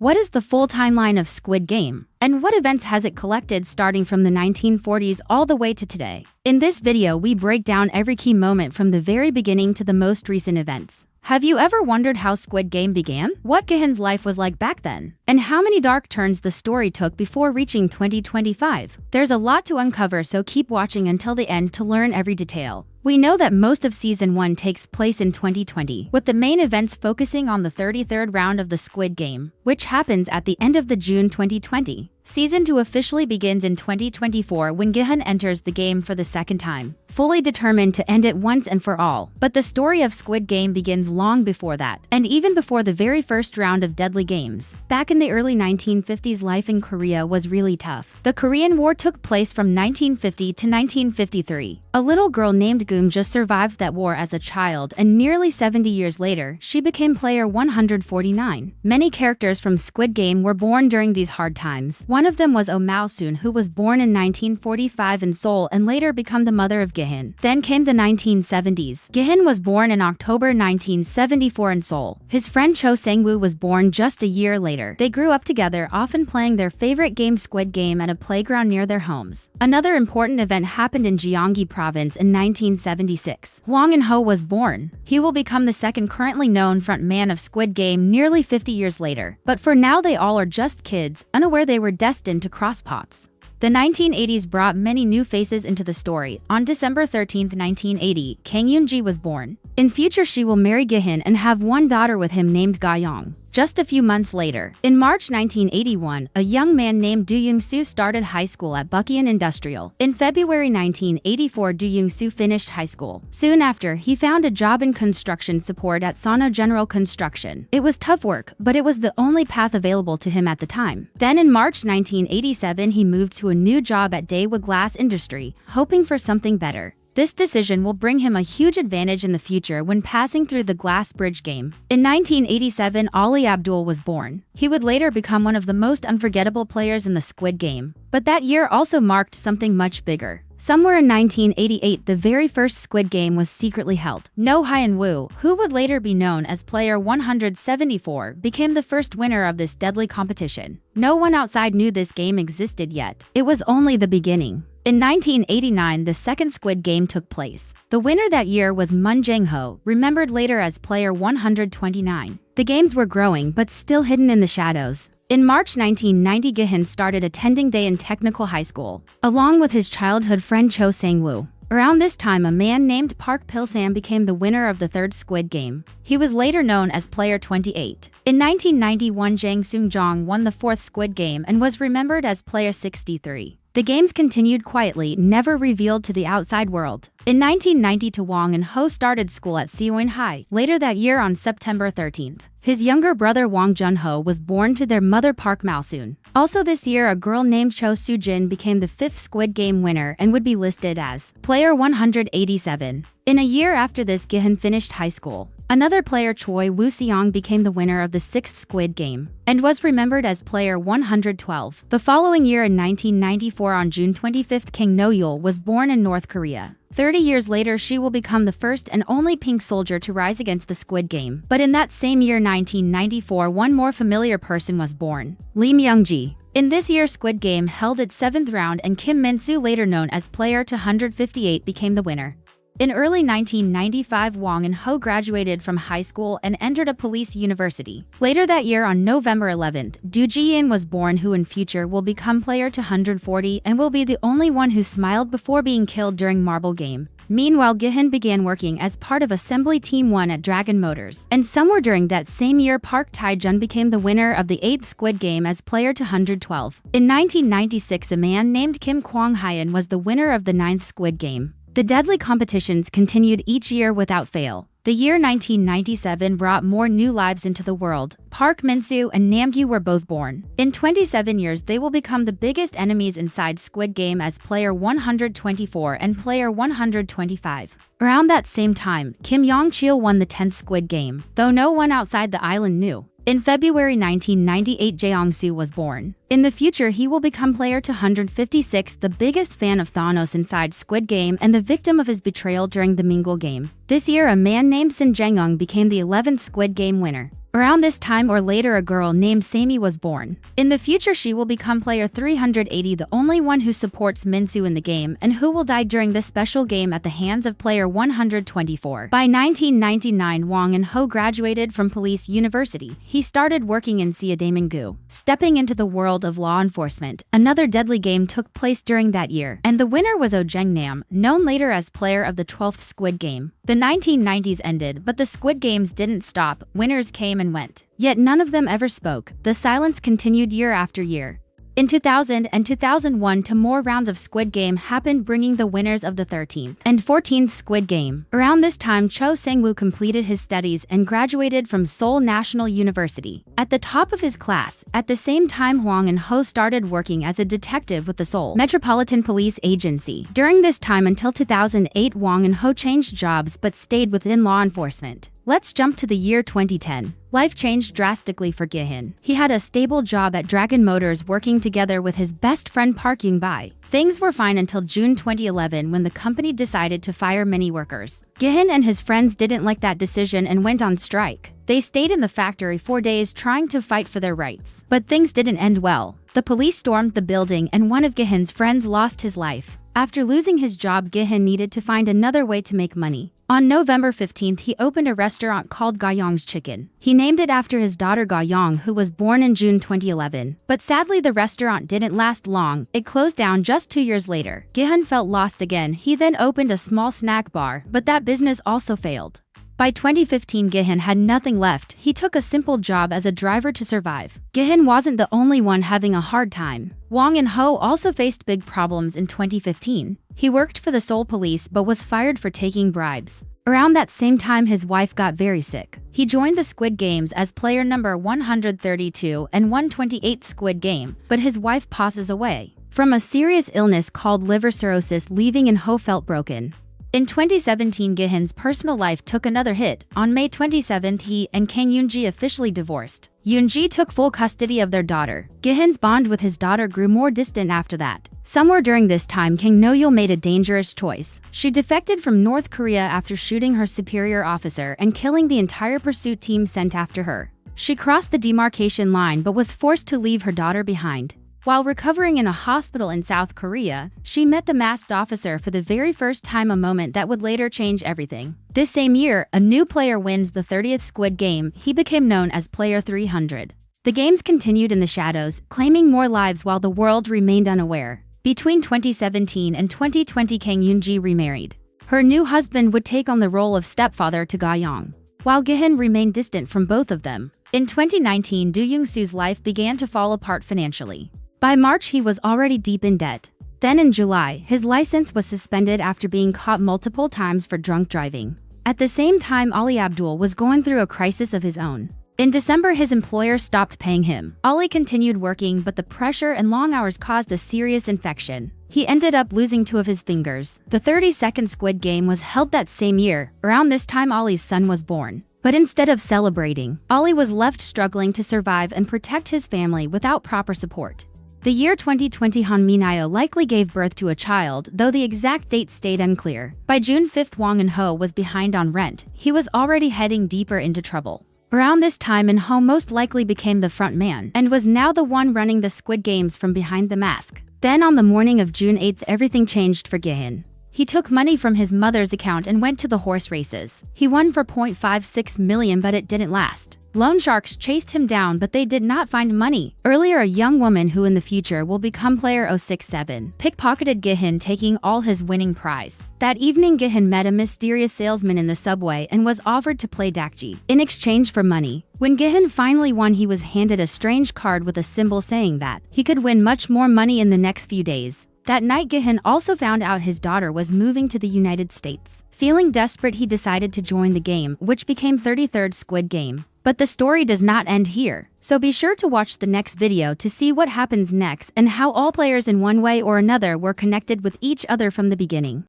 What is the full timeline of Squid Game? And what events has it collected starting from the 1940s all the way to today? In this video, we break down every key moment from the very beginning to the most recent events. Have you ever wondered how Squid Game began? What Gi-hun's life was like back then? And how many dark turns the story took before reaching 2025? There's a lot to uncover, so keep watching until the end to learn every detail. We know that most of Season 1 takes place in 2020, with the main events focusing on the 33rd round of the Squid Game, which happens at the end of the June 2020. Season 2 officially begins in 2024 when Gi-hun enters the game for the second time, fully determined to end it once and for all. But the story of Squid Game begins long before that, and even before the very first round of Deadly Games. Back in the early 1950s, life in Korea was really tough. The Korean War took place from 1950 to 1953. A little girl named Goom just survived that war as a child, and nearly 70 years later, she became player 149. Many characters from Squid Game were born during these hard times. One of them was Oh Mao-soon, who was born in 1945 in Seoul and later became the mother of Gi-hun. Then came the 1970s. Gi-hun was born in October 1974 in Seoul. His friend Cho Sang-woo was born just a year later. They grew up together, often playing their favorite game Squid Game at a playground near their homes. Another important event happened in Gyeonggi Province in 1976. Hwang In-ho was born. He will become the second currently known front man of Squid Game nearly 50 years later. But for now, they all are just kids, unaware they were destined to cross paths. The 1980s brought many new faces into the story. On December 13, 1980, Kang Yoon-ji was born. In future, she will marry Gi-hun and have one daughter with him named Ga-young. Just a few months later, in March 1981, a young man named Do Young-soo started high school at Bucheon Industrial. In February 1984, Do Young-soo finished high school. Soon after, he found a job in construction support at Sano General Construction. It was tough work, but it was the only path available to him at the time. Then in March 1987, he moved to a new job at Daewoo Glass Industry, hoping for something better. This decision will bring him a huge advantage in the future when passing through the glass bridge game. In 1987, Ali Abdul was born. He would later become one of the most unforgettable players in the Squid Game. But that year also marked something much bigger. Somewhere in 1988, the very first Squid Game was secretly held. No Hyun-woo, who would later be known as player 174, became the first winner of this deadly competition. No one outside knew this game existed yet. It was only the beginning. In 1989, the second Squid Game took place. The winner that year was Moon Jae-ho, remembered later as player 129. The games were growing but still hidden in the shadows. In March 1990, Gi-hun started attending Daein Technical High School, along with his childhood friend Cho Sang-woo. Around this time, a man named Park Pil-sam became the winner of the third Squid Game. He was later known as Player 28. In 1991, Jang Seung-jong won the fourth Squid Game and was remembered as Player 63. The games continued quietly, never revealed to the outside world. In 1990, Hwang In-ho started school at Seoin High. Later that year, on September 13th, his younger brother Hwang Jun-ho was born to their mother Park Mao-soon. Also this year, a girl named Cho Soo-jin became the fifth Squid Game winner and would be listed as Player 187. In a year after this, Gi-hun finished high school. Another player, Choi Woo-seong, became the winner of the sixth Squid Game and was remembered as Player 112. The following year, in 1994, on June 25th, Kang No-yul was born in North Korea. 30 years later, she will become the first and only pink soldier to rise against the Squid Game. But in that same year, 1994, one more familiar person was born, Lee Myung-ji. In this year, Squid Game held its seventh round and Kim Min-soo, later known as Player 258, became the winner. In early 1995, Hwang In-ho graduated from high school and entered a police university. Later that year, on November 11th, Do Ji-in was born, who in future will become Player 240 and will be the only one who smiled before being killed during Marble Game. Meanwhile, Gi-hun began working as part of Assembly Team 1 at Dragon Motors. And somewhere during that same year, Park Tae-jun became the winner of the 8th Squid Game as Player 212. In 1996, a man named Kim Kwang-hyun was the winner of the 9th Squid Game. The deadly competitions continued each year without fail. The year 1997 brought more new lives into the world. Park Min-soo and Nam-gyu were both born. In 27 years, they will become the biggest enemies inside Squid Game as Player 124 and Player 125. Around that same time, Kim Yong-chil won the 10th Squid Game, though no one outside the island knew. In February 1998, Jae-ong-soo was born. In the future, he will become player 256, the biggest fan of Thanos inside Squid Game and the victim of his betrayal during the Mingle game. This year, a man named Sin Jang-eung became the 11th Squid Game winner. Around this time or later, a girl named Sammy was born. In the future, she will become player 380, the only one who supports Minsu in the game and who will die during this special game at the hands of player 124. By 1999, Wang In-ho graduated from Police University. He started working in Siadaemingu, stepping into the world of law enforcement. Another deadly game took place during that year, and the winner was Oh Jang-nam, known later as player of the 12th Squid Game. The 1990s ended, but the Squid Games didn't stop. Winners came and went. Yet none of them ever spoke. The silence continued year after year. In 2000 and 2001, two more rounds of Squid Game happened, bringing the winners of the 13th and 14th Squid Game. Around this time, Cho Sang-woo completed his studies and graduated from Seoul National University. At the top of his class, at the same time, Hwang In-ho started working as a detective with the Seoul Metropolitan Police Agency. During this time until 2008, Hwang In-ho changed jobs but stayed within law enforcement. Let's jump to the year 2010. Life changed drastically for Gi-hun. He had a stable job at Dragon Motors, working together with his best friend Park Young-bae. Things were fine until June 2011 when the company decided to fire many workers. Gi-hun and his friends didn't like that decision and went on strike. They stayed in the factory 4 days trying to fight for their rights. But things didn't end well. The police stormed the building and one of Gi-hun's friends lost his life. After losing his job, Gi-hun needed to find another way to make money. On November 15th, he opened a restaurant called Ga-young's Chicken. He named it after his daughter Ga-young, who was born in June 2011. But sadly, the restaurant didn't last long. It closed down just 2 years later. Gi-hun felt lost again. He then opened a small snack bar, but that business also failed. By 2015, Gi-hun had nothing left. He took a simple job as a driver to survive. Gi-hun wasn't the only one having a hard time. Wang In-ho also faced big problems in 2015. He worked for the Seoul police but was fired for taking bribes. Around that same time, his wife got very sick. He joined the Squid Games as player number 132 and 128th Squid Game, but his wife passes away from a serious illness called liver cirrhosis, leaving In-ho felt broken. In 2017, Gi-hun's personal life took another hit. On May 27th, he and Kang Yoon-ji officially divorced. Yoon-ji took full custody of their daughter. Gi-hun's bond with his daughter grew more distant after that. Somewhere during this time, Kang No-yeol made a dangerous choice. She defected from North Korea after shooting her superior officer and killing the entire pursuit team sent after her. She crossed the demarcation line but was forced to leave her daughter behind. While recovering in a hospital in South Korea, she met the masked officer for the very first time, a moment that would later change everything. This same year, a new player wins the 30th Squid Game. He became known as Player 300. The games continued in the shadows, claiming more lives while the world remained unaware. Between 2017 and 2020, Kang Yoon-ji remarried. Her new husband would take on the role of stepfather to Ga-young, while Gi-hun remained distant from both of them. In 2019, Do Young-soo's life began to fall apart financially. By March, he was already deep in debt. Then in July, his license was suspended after being caught multiple times for drunk driving. At the same time, Ali Abdul was going through a crisis of his own. In December, his employer stopped paying him. Ali continued working, but the pressure and long hours caused a serious infection. He ended up losing 2 of his fingers. The 32nd Squid Game was held that same year. Around this time, Ali's son was born. But instead of celebrating, Ali was left struggling to survive and protect his family without proper support. The year 2020, Han Min-ayo likely gave birth to a child, though the exact date stayed unclear. By June 5th, Wang In-ho was behind on rent. He was already heading deeper into trouble. Around this time, In-ho most likely became the front man and was now the one running the Squid Games from behind the mask. Then on the morning of June 8th, everything changed for Gi-hun. He took money from his mother's account and went to the horse races. He won for 0.56 million, but it didn't last. Loan sharks chased him down, but they did not find money. Earlier, a young woman who in the future will become player 067 pickpocketed Gi-hun, taking all his winning prize. That evening, Gi-hun met a mysterious salesman in the subway and was offered to play dakji in exchange for money. When Gi-hun finally won, he was handed a strange card with a symbol saying that he could win much more money in the next few days. That night, Gi-hun also found out his daughter was moving to the United States. Feeling desperate, he decided to join the game, which became 33rd Squid Game. But the story does not end here, so be sure to watch the next video to see what happens next and how all players in one way or another were connected with each other from the beginning.